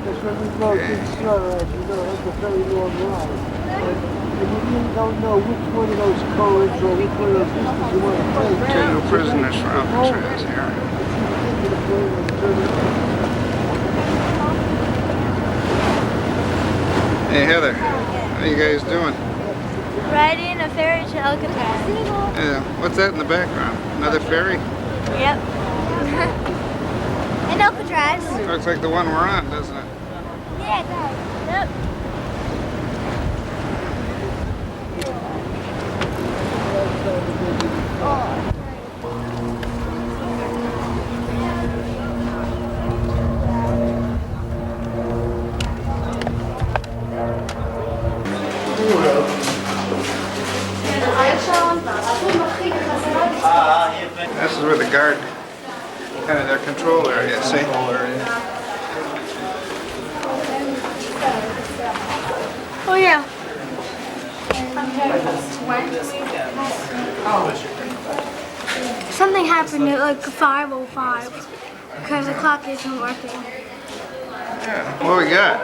That's when we go through the slow, as you know, that's a very long ride. And you really don't know which one of those codes or which one of those vistas you want to take. Two new prisoners from Alcatraz here. Hey Heather, how you guys doing? Riding a ferry to Alcatraz. Yeah, what's that in the background? Another ferry? Yep. In Alcatraz. Looks like the one we're on, doesn't it? Yeah, it does. Yep. This is where the guard, kind of their control area, see? Oh yeah. Something happened at like 5:05 because the clock isn't working. Yeah, what we got?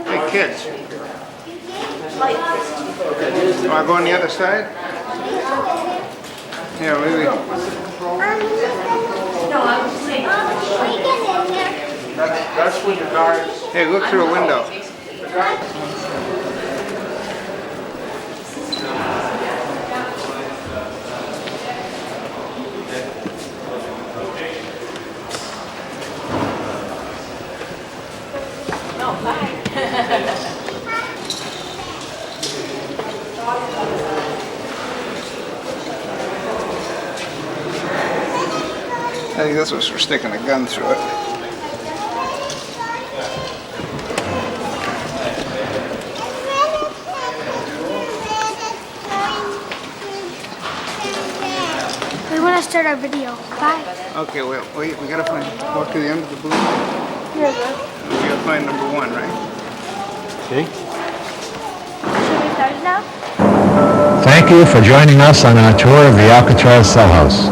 Hey kids. You want to go on the other side? Yeah, maybe. That's when the guards. Hey, look through a window. I think this was for sticking a gun through it. We want to start our video. Bye. Okay, well, wait, we gotta walk to the end of the booth. Here we go. We gotta find number one, right? See? Should we start now? Thank you for joining us on our tour of the Alcatraz cell house.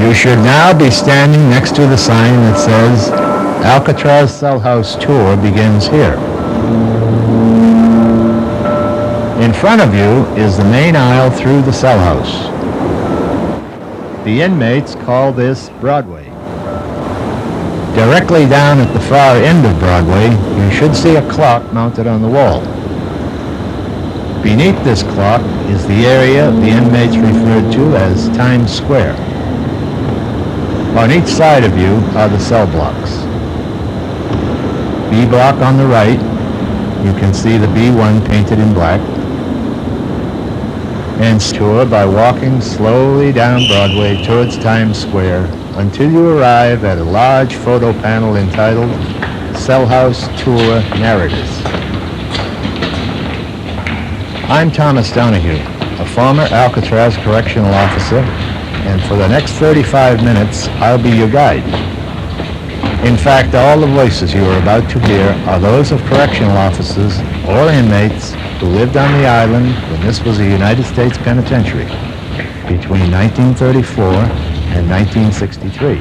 You should now be standing next to the sign that says Alcatraz Cell House Tour begins here. In front of you is the main aisle through the cell house. The inmates call this Broadway. Directly down at the far end of Broadway, you should see a clock mounted on the wall. Beneath this clock is the area the inmates referred to as Times Square. On each side of you are the cell blocks. B block on the right, you can see the B1 painted in black. And tour by walking slowly down Broadway towards Times Square until you arrive at a large photo panel entitled Cell House Tour Narratives. I'm Thomas Donahue, a former Alcatraz correctional officer, and for the next 35 minutes, I'll be your guide. In fact, all the voices you are about to hear are those of correctional officers or inmates who lived on the island when this was a United States penitentiary between 1934 and 1963.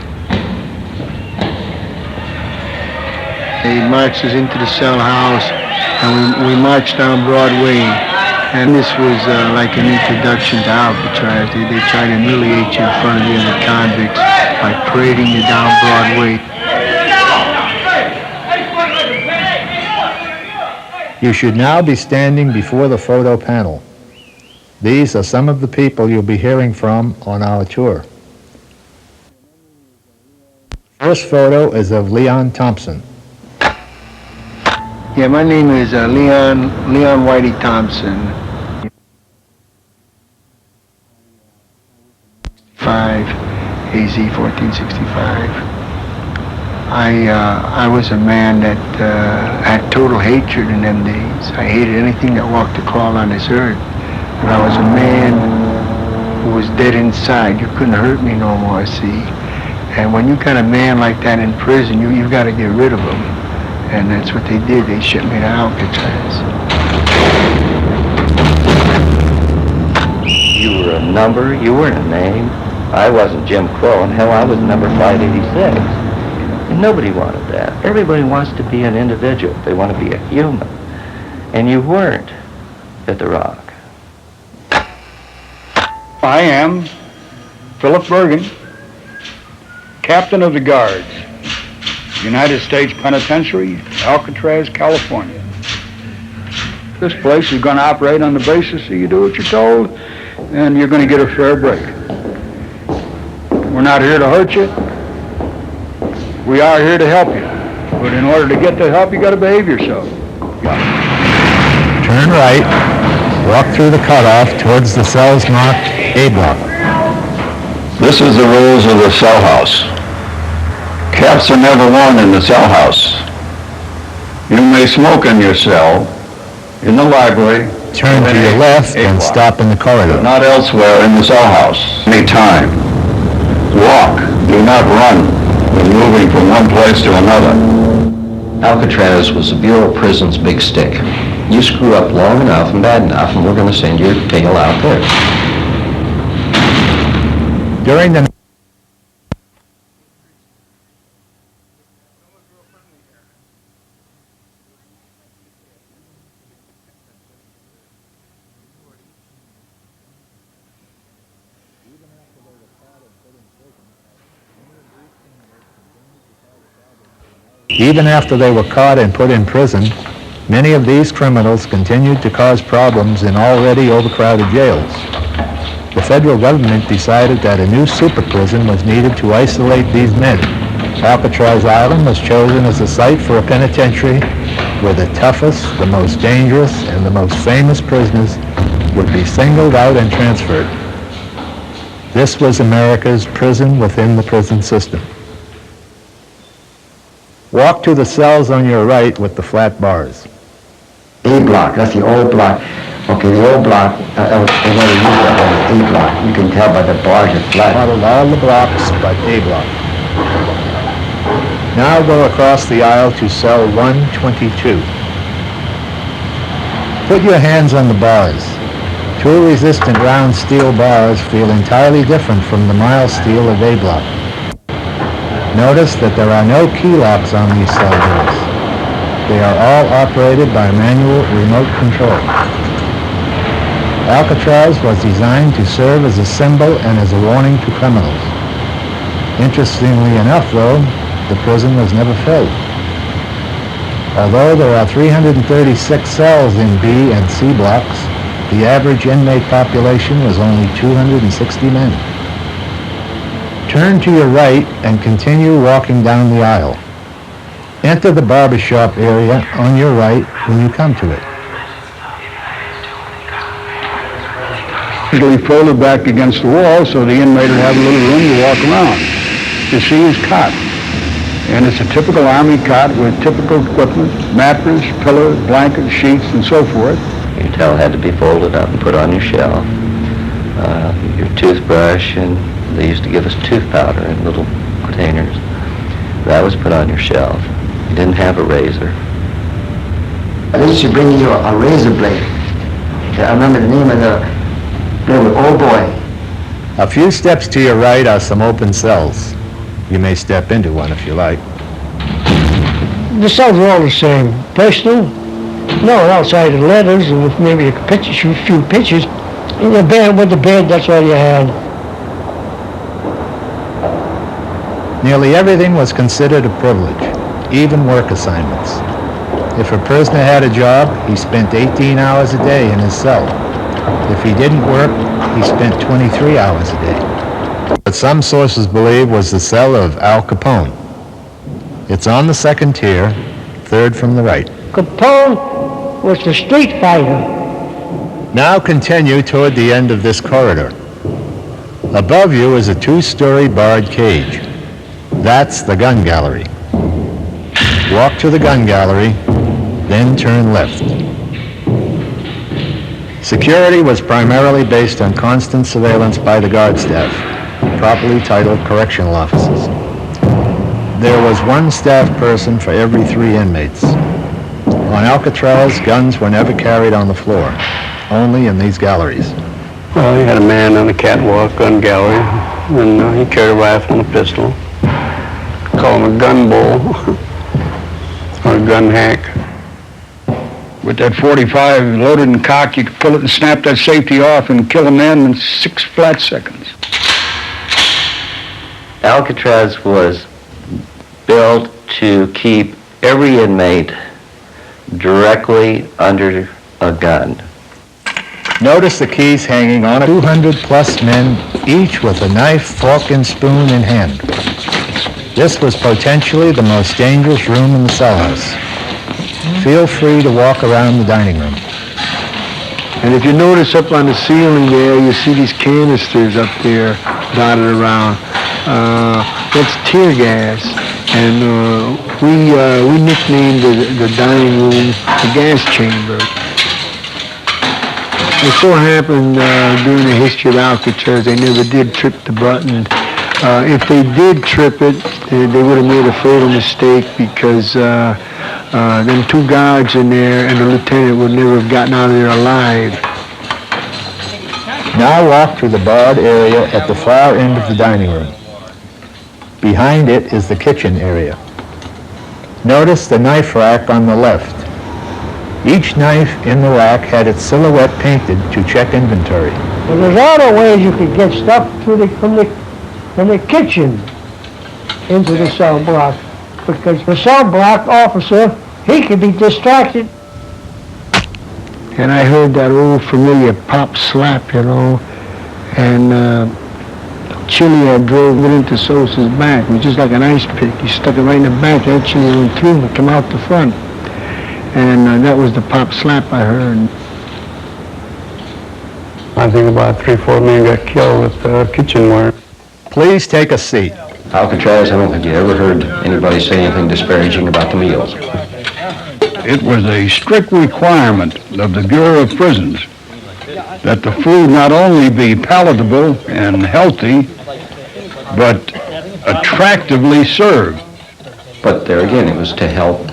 They marched us into the cell house, and we marched down Broadway. And this was like an introduction to Alcatraz. They tried to humiliate you in front of the other convicts by parading you down Broadway. You should now be standing before the photo panel. These are some of the people you'll be hearing from on our tour. First photo is of Leon Thompson. Yeah, my name is Leon Whitey Thompson. 5 AZ 1465. I was a man that had total hatred in them days. I hated anything that walked or crawled on this earth. And I was a man who was dead inside. You couldn't hurt me no more, see. And when you got a man like that in prison, you've got to get rid of him. And that's what they did. They shipped me to Alcatraz. You were a number, you weren't a name. I wasn't Jim Crow, and hell, I was number 586. And nobody wanted that. Everybody wants to be an individual. They want to be a human. And you weren't at the Rock. I am Philip Bergen, Captain of the Guards, United States Penitentiary, Alcatraz, California. This place is going to operate on the basis that you do what you're told, and you're going to get a fair break. We're not here to hurt you. We are here to help you. But in order to get the help, you got to behave yourself. Turn right, walk through the cutoff towards the cells marked A block. This is the rules of the cell house. Caps are never worn in the cell house. You may smoke in your cell, in the library. Turn to your left and stop in the corridor. But not elsewhere in the cell house. Anytime. Walk, do not run when moving from one place to another. Alcatraz was the Bureau of Prisons' big stick. You screw up long enough and bad enough, and we're going to send your tail out there. During the Even after they were caught and put in prison, many of these criminals continued to cause problems in already overcrowded jails. The federal government decided that a new super prison was needed to isolate these men. Alcatraz Island was chosen as a site for a penitentiary where the toughest, the most dangerous, and the most famous prisoners would be singled out and transferred. This was America's prison within the prison system. Walk to the cells on your right with the flat bars. A block, that's the old block. Okay, the old block, they never used that as A block. You can tell by the bars are flat. Modeled all the blocks but A block. Now go across the aisle to cell 122. Put your hands on the bars. Two resistant round steel bars feel entirely different from the mild steel of A block. Notice that there are no key locks on these cell doors. They are all operated by manual remote control. Alcatraz was designed to serve as a symbol and as a warning to criminals. Interestingly enough, though, the prison was never filled. Although there are 336 cells in B and C blocks, the average inmate population was only 260 men. Turn to your right and continue walking down the aisle. Enter the barbershop area on your right when you come to it. Usually folded back against the wall so the inmate will have a little room to walk around. You see his cot. And it's a typical Army cot with typical equipment, mattress, pillows, blankets, sheets, and so forth. Your towel had to be folded up and put on your shelf. Your toothbrush, and they used to give us tooth powder in little containers. That was put on your shelf. You didn't have a razor. They used to bring you a razor blade. I remember the name of the blade, Old Boy. A few steps to your right are some open cells. You may step into one if you like. The cells are all the same. Personal, no, outside of letters and with maybe a few pictures. In the bed, with the bed, that's all you had. Nearly everything was considered a privilege, even work assignments. If a prisoner had a job, he spent 18 hours a day in his cell. If he didn't work, he spent 23 hours a day. What some sources believe was the cell of Al Capone. It's on the second tier, third from the right. Capone was the street fighter. Now continue toward the end of this corridor. Above you is a two-story barred cage. That's the gun gallery. Walk to the gun gallery, then turn left. Security was primarily based on constant surveillance by the guard staff, properly titled correctional officers. There was one staff person for every 3 inmates. On Alcatraz, guns were never carried on the floor, only in these galleries. Well, you had a man on the catwalk, gun gallery, and he carried a rifle and a pistol. call him a gun bull or a gun hack. With that 45 loaded and cocked, you could pull it and snap that safety off and kill a man in 6 flat seconds. Alcatraz was built to keep every inmate directly under a gun. Notice the keys hanging on 200-plus men, each with a knife, fork, and spoon in hand. This was potentially the most dangerous room in the cell house. Feel free to walk around the dining room. And if you notice up on the ceiling there, you see these canisters up there dotted around. That's tear gas. And we nicknamed the dining room the gas chamber. It so happened during the history of Alcatraz, they never did trip the button. If they did trip it, they would have made a fatal mistake because them 2 guards in there and the lieutenant would never have gotten out of there alive. Now walk through the barred area at the far end of the dining room. Behind it is the kitchen area. Notice the knife rack on the left. Each knife in the rack had its silhouette painted to check inventory. Well, there's other ways you could get stuff from the kitchen into the cell block, because the cell block officer, he could be distracted. And I heard that old familiar pop slap, you know, and Chili had drove it into Sosa's back. It was just like an ice pick. He stuck it right in the back. That Chili went through and come out the front. And that was the pop slap I heard. I think about 3-4 men got killed with kitchenware. Please take a seat. Alcatraz, I don't think you ever heard anybody say anything disparaging about the meals. It was a strict requirement of the Bureau of Prisons that the food not only be palatable and healthy, but attractively served. But there again, it was to help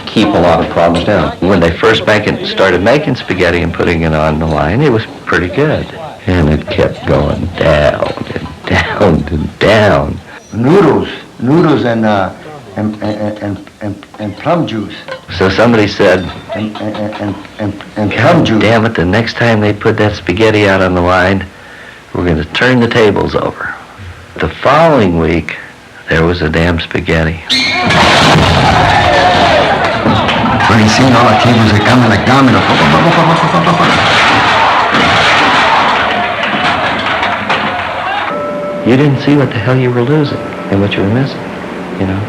keep a lot of problems down. When they first started making spaghetti and putting it on the line, it was pretty good. And it kept going down and down and down. Noodles and plum juice. So somebody said, And plum juice. damn it, the next time they put that spaghetti out on the line, we're going to turn the tables over. The following week, there was a damn spaghetti. When he seen all the tables are coming like dominoes. You didn't see what the hell you were losing and what you were missing, you know.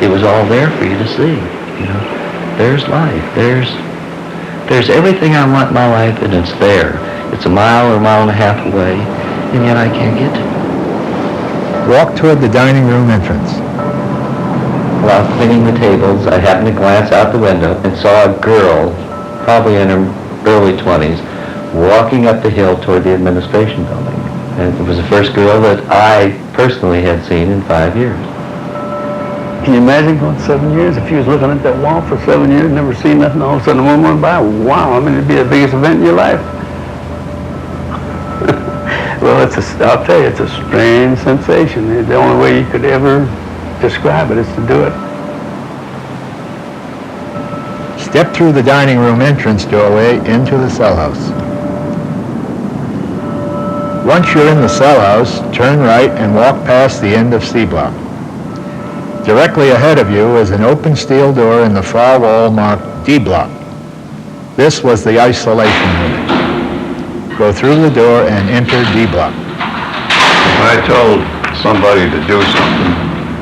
It was all there for you to see, you know. There's life. There's everything I want in my life, and it's there. It's a mile or a mile and a half away, and yet I can't get to it. Walk toward the dining room entrance. While cleaning the tables, I happened to glance out the window and saw a girl, probably in her early 20s, walking up the hill toward the administration building. And it was the first girl that I personally had seen in 5 years. Can you imagine going 7 years? If you was looking at that wall for 7 years, never seen nothing, all of a sudden a woman went by, wow, I mean, it'd be the biggest event in your life. Well, I'll tell you, it's a strange sensation. The only way you could ever describe it is to do it. Step through the dining room entrance doorway into the cell house. Once you're in the cell house, turn right and walk past the end of C block. Directly ahead of you is an open steel door in the far wall marked D block. This was the isolation unit. Go through the door and enter D block. When I told somebody to do something,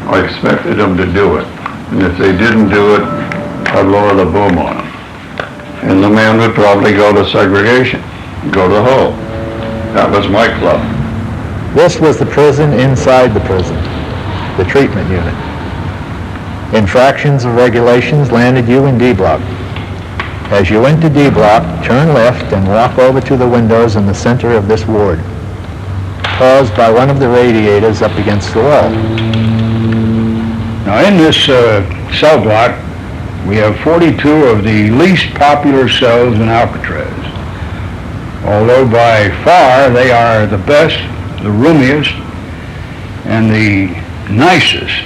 I expected them to do it. And if they didn't do it, I'd lower the boom on them. And the man would probably go to segregation, go to hole. That was my club. This was the prison inside the prison, the treatment unit. Infractions of regulations landed you in D block. As you went to D block, turn left and walk over to the windows in the center of this ward, caused by one of the radiators up against the wall. Now in this cell block, we have 42 of the least popular cells in Alcatraz. Although by far they are the best, the roomiest, and the nicest,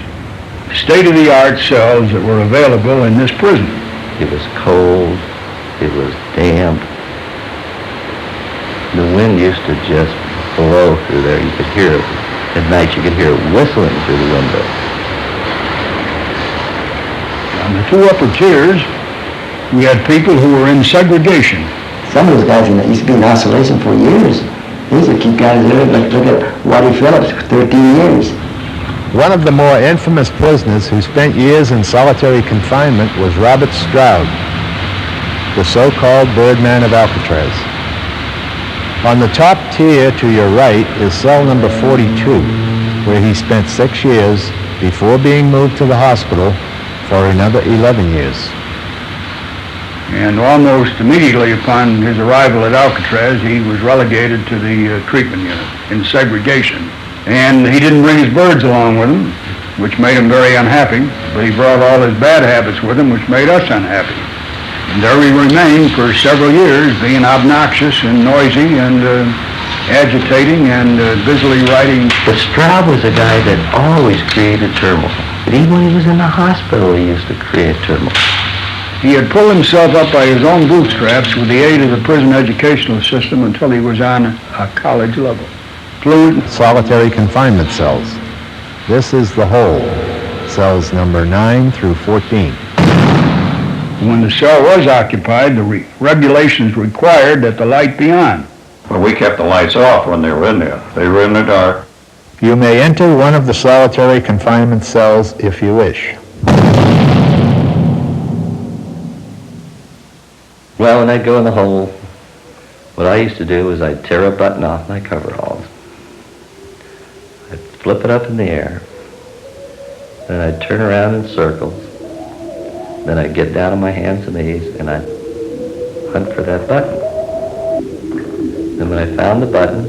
state-of-the-art cells that were available in this prison. It was cold. It was damp. The wind used to just blow through there. You could hear it. At night, you could hear it whistling through the window. On the two upper tiers, we had people who were in segregation. Some of those guys used to be in isolation for years. They used to keep guys there, like look at Waddy Phillips, 13 years. One of the more infamous prisoners who spent years in solitary confinement was Robert Stroud, the so-called Birdman of Alcatraz. On the top tier to your right is cell number 42, where he spent 6 years before being moved to the hospital for another 11 years. And almost immediately upon his arrival at Alcatraz, he was relegated to the treatment unit in segregation. And he didn't bring his birds along with him, which made him very unhappy, but he brought all his bad habits with him, which made us unhappy. And there we remained for several years, being obnoxious and noisy and agitating and busily writing. But Stroud was a guy that always created turmoil. But even when he was in the hospital, he used to create turmoil. He had pulled himself up by his own bootstraps with the aid of the prison educational system until he was on a college level. Fluent solitary confinement cells. This is the whole, cells number 9 through 14. When the cell was occupied, the regulations required that the light be on. Well, we kept the lights off when they were in there. They were in the dark. You may enter one of the solitary confinement cells if you wish. Well, when I'd go in the hole, what I used to do was I'd tear a button off my coveralls. I'd flip it up in the air. Then I'd turn around in circles. Then I'd get down on my hands and knees and I'd hunt for that button. Then when I found the button,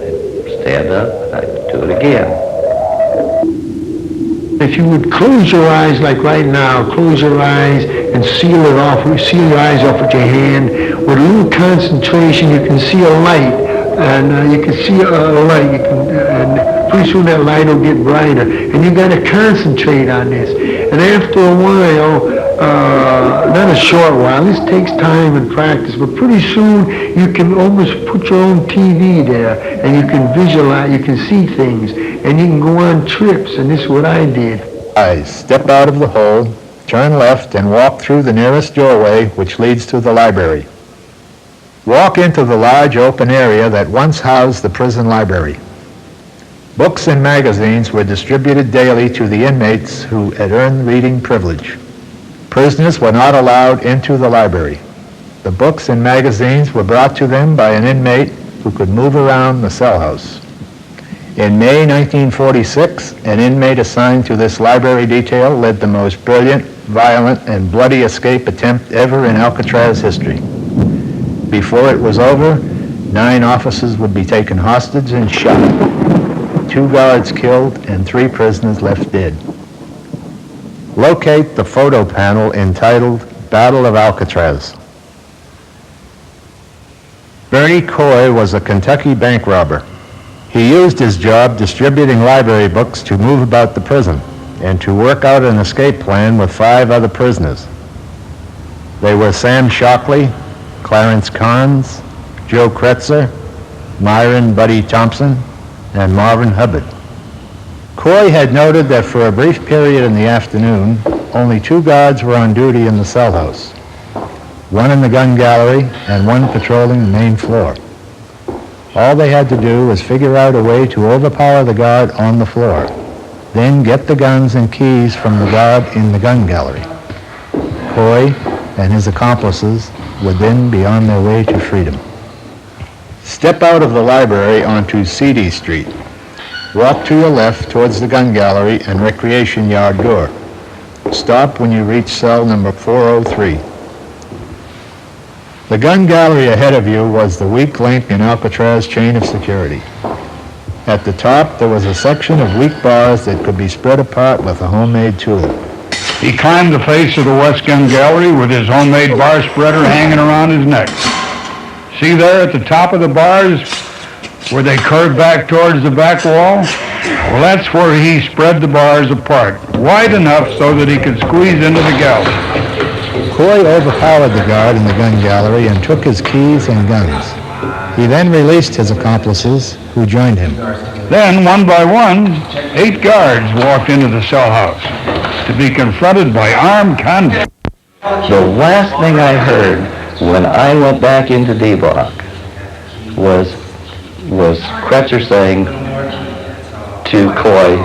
I'd stand up and I'd do it again. If you would close your eyes like right now, close your eyes and seal your eyes off with your hand. With a little concentration, you can see a light, and you can see a light. And pretty soon that light will get brighter. And you got to concentrate on this. And after a while, not a short while, this takes time and practice, but pretty soon you can almost put your own TV there, and you can visualize, you can see things, and you can go on trips, and this is what I did. Step out of the hole, turn left, and walk through the nearest doorway, which leads to the library. Walk into the large open area that once housed the prison library. Books and magazines were distributed daily to the inmates who had earned reading privilege. Prisoners were not allowed into the library. The books and magazines were brought to them by an inmate who could move around the cell house. In May 1946, an inmate assigned to this library detail led the most brilliant, violent, and bloody escape attempt ever in Alcatraz history. Before it was over, 9 officers would be taken hostage and shot. 2 guards killed and 3 prisoners left dead. Locate the photo panel entitled Battle of Alcatraz. Bernie Coy was a Kentucky bank robber. He used his job distributing library books to move about the prison and to work out an escape plan with 5 other prisoners. They were Sam Shockley, Clarence Carnes, Joe Kretzer, Myron Buddy Thompson, and Marvin Hubbard. Coy had noted that for a brief period in the afternoon, only 2 guards were on duty in the cell house, 1 in the gun gallery and 1 patrolling the main floor. All they had to do was figure out a way to overpower the guard on the floor, then get the guns and keys from the guard in the gun gallery. Coy and his accomplices would then be on their way to freedom. Step out of the library onto CD Street. Walk to your left towards the gun gallery and recreation yard door. Stop when you reach cell number 403. The gun gallery ahead of you was the weak link in Alcatraz chain of security. At the top, there was a section of weak bars that could be spread apart with a homemade tool. He climbed the face of the west gun gallery with his homemade bar spreader hanging around his neck. See there at the top of the bars where they curve back towards the back wall? Well, that's where he spread the bars apart, wide enough so that he could squeeze into the gallery. Coy overpowered the guard in the gun gallery and took his keys and guns. He then released his accomplices, who joined him. Then, one by one, 8 guards walked into the cell house to be confronted by armed convicts. The last thing I heard when I went back into D block was Kretzer saying to Coy,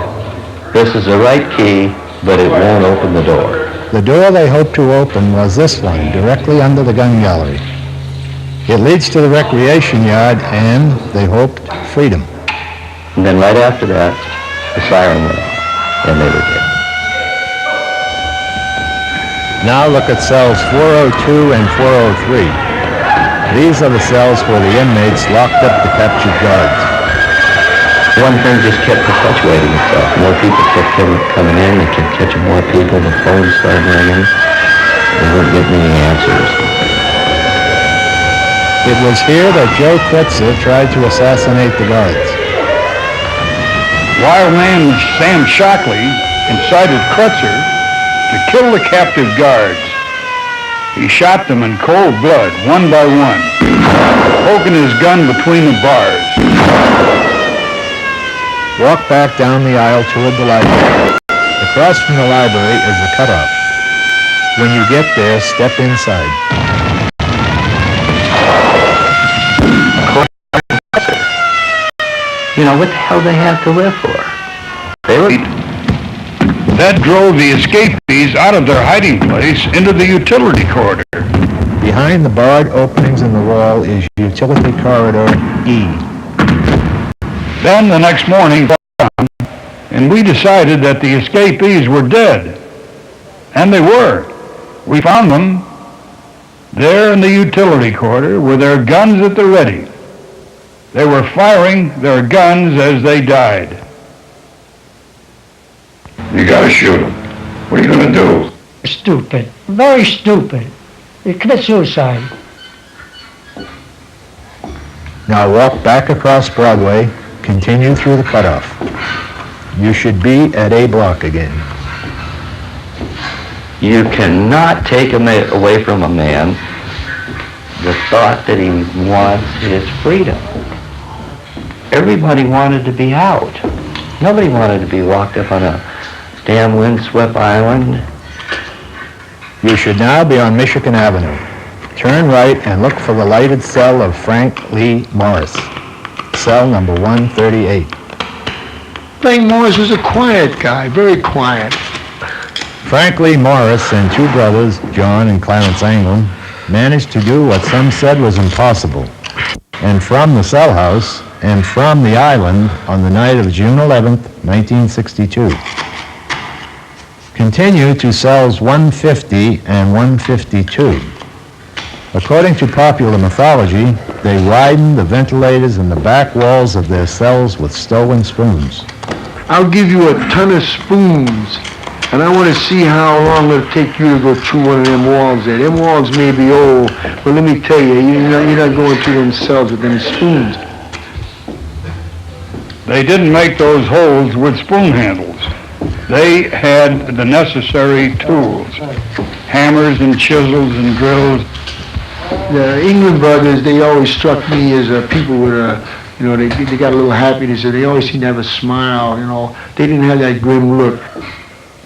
"This is the right key, but it won't open the door." The door they hoped to open was this one, directly under the gun gallery. It leads to the recreation yard and, they hoped, freedom. And then right after that, the siren went off, and they were dead. Now look at cells 402 and 403. These are the cells where the inmates locked up the captured guards. One thing just kept perpetuating itself. More people kept coming in, they kept catching more people, the phones started ringing, they weren't getting any answers. It was here that Joe Kretzer tried to assassinate the guards. Wildman Sam Shockley incited Kretzer to kill the captive guards. He shot them in cold blood, one by one, poking his gun between the bars. Walk back down the aisle toward the library. Across from the library is the cutoff. When you get there, step inside. You know, what the hell they have to live for? They were... That drove the escapees out of their hiding place into the utility corridor. Behind the barred openings in the wall is utility corridor E. Then the next morning, and we decided that the escapees were dead. And they were. We found them there in the utility corridor with their guns at the ready. They were firing their guns as they died. You gotta shoot him. What are you gonna do? Stupid. Very stupid. You commit suicide. Now walk back across Broadway, continue through the cutoff. You should be at A block again. You cannot take away from a man the thought that he wants his freedom. Everybody wanted to be out. Nobody wanted to be locked up on a damn windswept island. You should now be on Michigan Avenue. Turn right and look for the lighted cell of Frank Lee Morris, cell number 138. Frank Morris was a quiet guy, very quiet. Frank Lee Morris and 2 brothers, John and Clarence Anglin, managed to do what some said was impossible. And from the cell house and from the island on the night of June 11th, 1962. Continue to cells 150 and 152. According to popular mythology, they widened the ventilators in the back walls of their cells with stolen spoons. I'll give you a ton of spoons, and I want to see how long it'll take you to go through one of them walls there. Them walls may be old, but let me tell you, you're not going through them cells with them spoons. They didn't make those holes with spoon handles. They had the necessary tools, hammers and chisels and drills. The England brothers, they always struck me as people with they got a little happiness, and they always seemed to have a smile, They didn't have that grim look.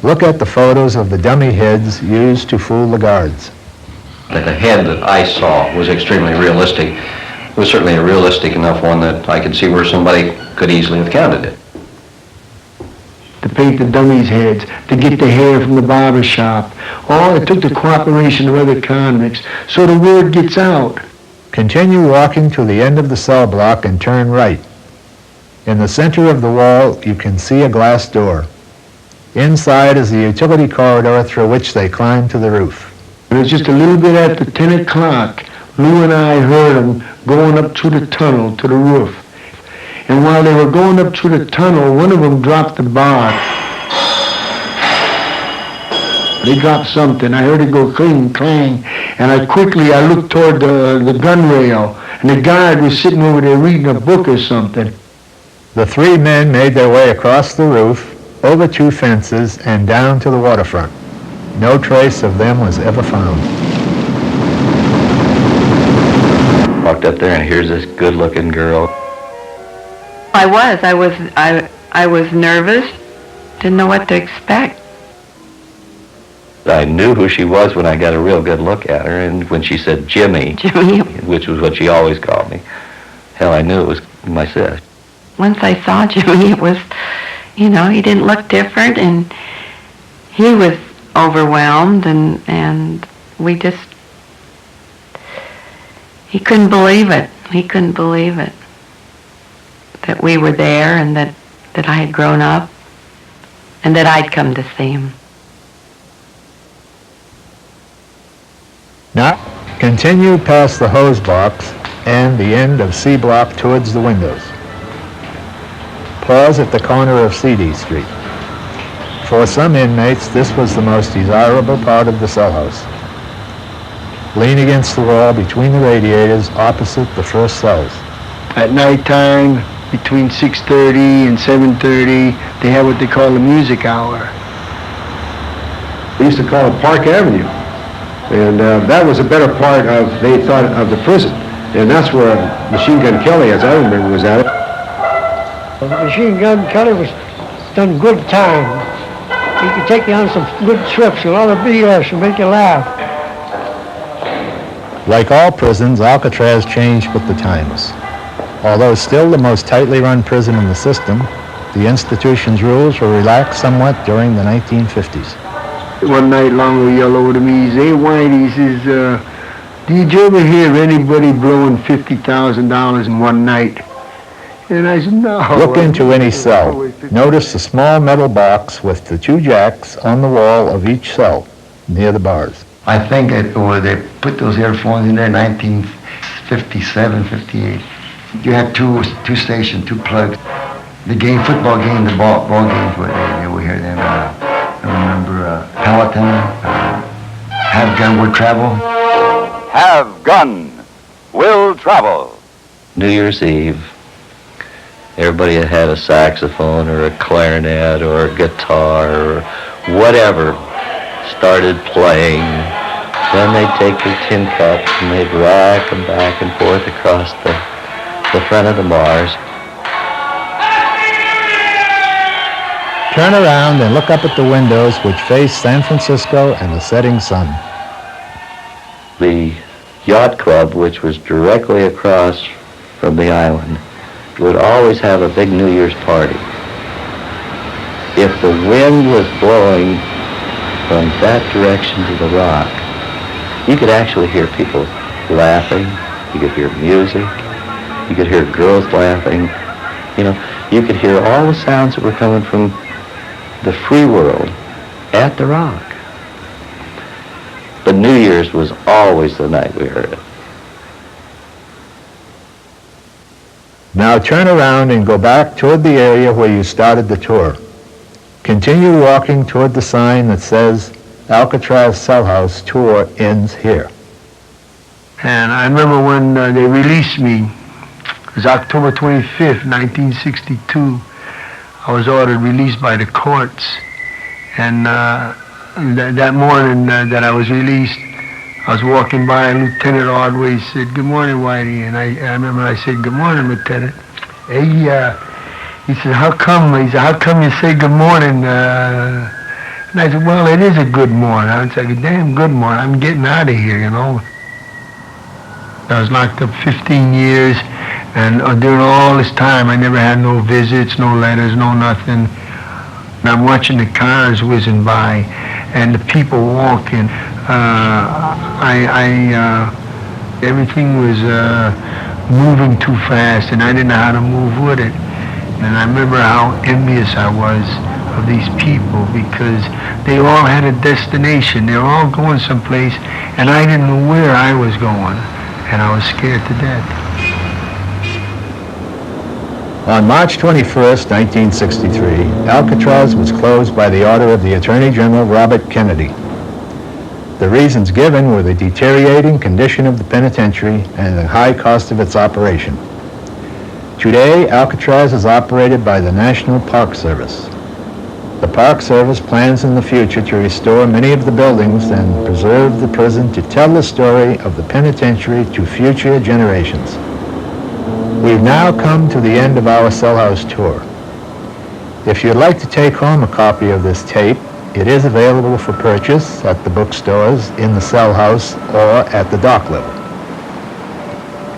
Look at the photos of the dummy heads used to fool the guards. The head that I saw was extremely realistic. It was certainly a realistic enough one that I could see where somebody could easily have counted it. To paint the dummies' heads, to get the hair from the barber shop. Oh, it took the cooperation of other convicts, so the word gets out. Continue walking to the end of the cell block and turn right. In the center of the wall, you can see a glass door. Inside is the utility corridor through which they climbed to the roof. It was just a little bit after 10 o'clock. Lou and I heard them going up through the tunnel to the roof. And while they were going up through the tunnel, one of them dropped the bar. They dropped something. I heard it go cling, clang. And I looked toward the gun rail. And the guard was sitting over there reading a book or something. The three men made their way across the roof, over two fences, and down to the waterfront. No trace of them was ever found. Walked up there, and here's this good-looking girl. I was nervous, didn't know what to expect. I knew who she was when I got a real good look at her, and when she said Jimmy, which was what she always called me, hell, I knew it was my sis. Once I saw Jimmy, it was, he didn't look different, and he was overwhelmed, and we just, he couldn't believe it. He couldn't believe it, that we were there, and that I had grown up, and that I'd come to see him. Now, continue past the hose box and the end of C Block towards the windows. Pause at the corner of CD Street. For some inmates, this was the most desirable part of the cell house. Lean against the wall between the radiators opposite the first cells. At nighttime, between 6:30 and 7:30, they have what they call the music hour. We used to call it Park Avenue. And that was a better part of, they thought, of the prison. And that's where Machine Gun Kelly, as I remember, was at it. Machine Gun Kelly was done good time. He could take you on some good trips, a lot of BS, and make you laugh. Like all prisons, Alcatraz changed with the times. Although still the most tightly run prison in the system, the institution's rules were relaxed somewhat during the 1950s. One night Longo yelled over to me, he says, "Hey, Whitey," he says, "did you ever hear anybody blowing $50,000 in one night?" And I said, "No." Look into any cell. Notice a small metal box with the two jacks on the wall of each cell, near the bars. I think they put those earphones in there in 1957, 58. You had two stations, two plugs. The football game, the ball games, they would hear them. I remember Peloton, Have Gun Will Travel. Have Gun Will Travel. New Year's Eve, everybody that had a saxophone or a clarinet or a guitar or whatever started playing. Then they'd take their tin cups and they'd rack them back and forth across the front of the bars. Turn around and look up at the windows which face San Francisco and the setting sun. The yacht club, which was directly across from the island, would always have a big New Year's party. If the wind was blowing from that direction to the rock, you could actually hear people laughing, you could hear music, you could hear girls laughing, you could hear all the sounds that were coming from the free world at the rock. But New Year's was always the night we heard it. Now turn around and go back toward the area where you started the tour. Continue walking toward the sign that says Alcatraz Cell House Tour ends here. And I remember when they released me, it was October 25th, 1962. I was ordered released by the courts, and that morning that I was released, I was walking by, and Lieutenant Ordway said, "Good morning, Whitey," and I remember I said, "Good morning, Lieutenant." Hey, he said, how come you say good morning? And I said, "Well, it is a good morning." I said, "A damn good morning. I'm getting out of here, I was locked up 15 years. And during all this time, I never had no visits, no letters, no nothing. And I'm watching the cars whizzing by and the people walking. Everything was moving too fast, and I didn't know how to move with it. And I remember how envious I was of these people because they all had a destination. They were all going someplace, and I didn't know where I was going, and I was scared to death. On March 21st, 1963, Alcatraz was closed by the order of the Attorney General Robert Kennedy. The reasons given were the deteriorating condition of the penitentiary and the high cost of its operation. Today, Alcatraz is operated by the National Park Service. The Park Service plans in the future to restore many of the buildings and preserve the prison to tell the story of the penitentiary to future generations. We've now come to the end of our cell house tour. If you'd like to take home a copy of this tape, it is available for purchase at the bookstores in the cell house or at the dock level.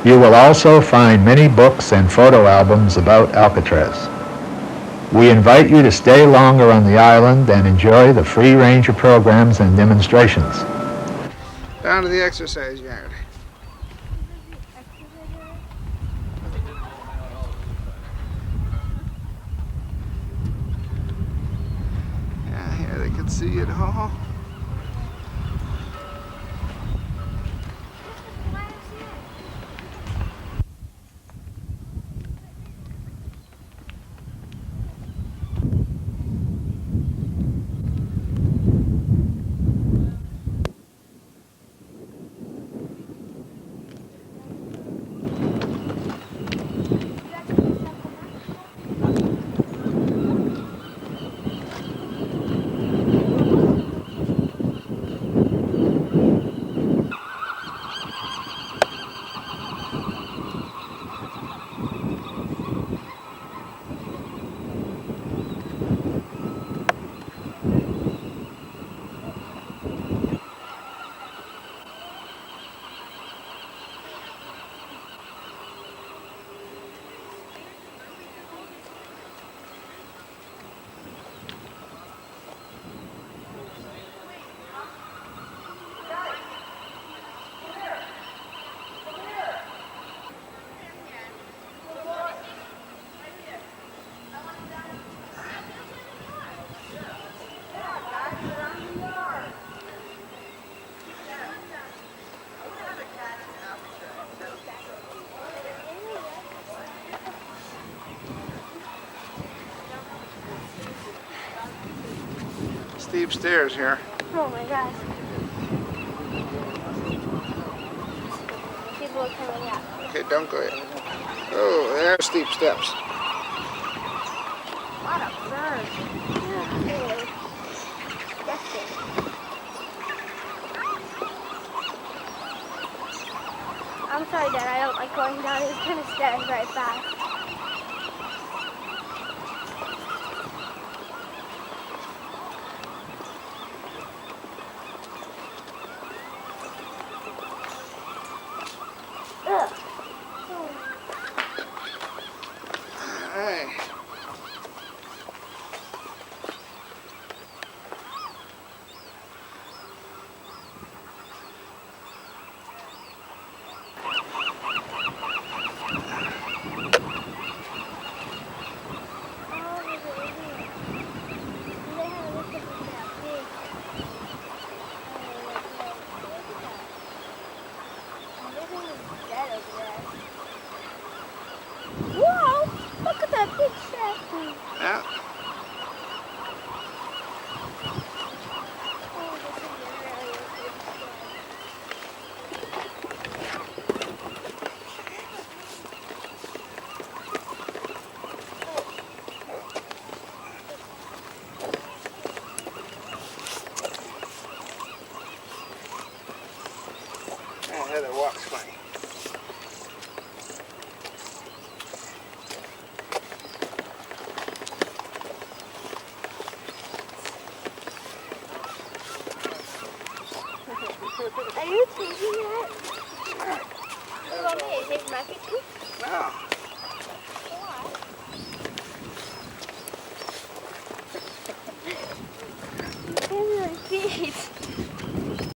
You will also find many books and photo albums about Alcatraz. We invite you to stay longer on the island and enjoy the free range of programs and demonstrations. Down to the exercise yard. Yeah, here they can see it all. Steep stairs here. Oh my gosh. People are coming out. Okay, don't go yet. Oh, there are steep steps. What a bird. I'm sorry, Dad. I don't like going down these kind of stairs very fast. Ugh. All right. Whoa! Look at that big statue. Yeah. Oh, this is really a good Yeah, Heather walks funny. Are you thinking that? You want me to take my picture? No. Why? Give me my feet.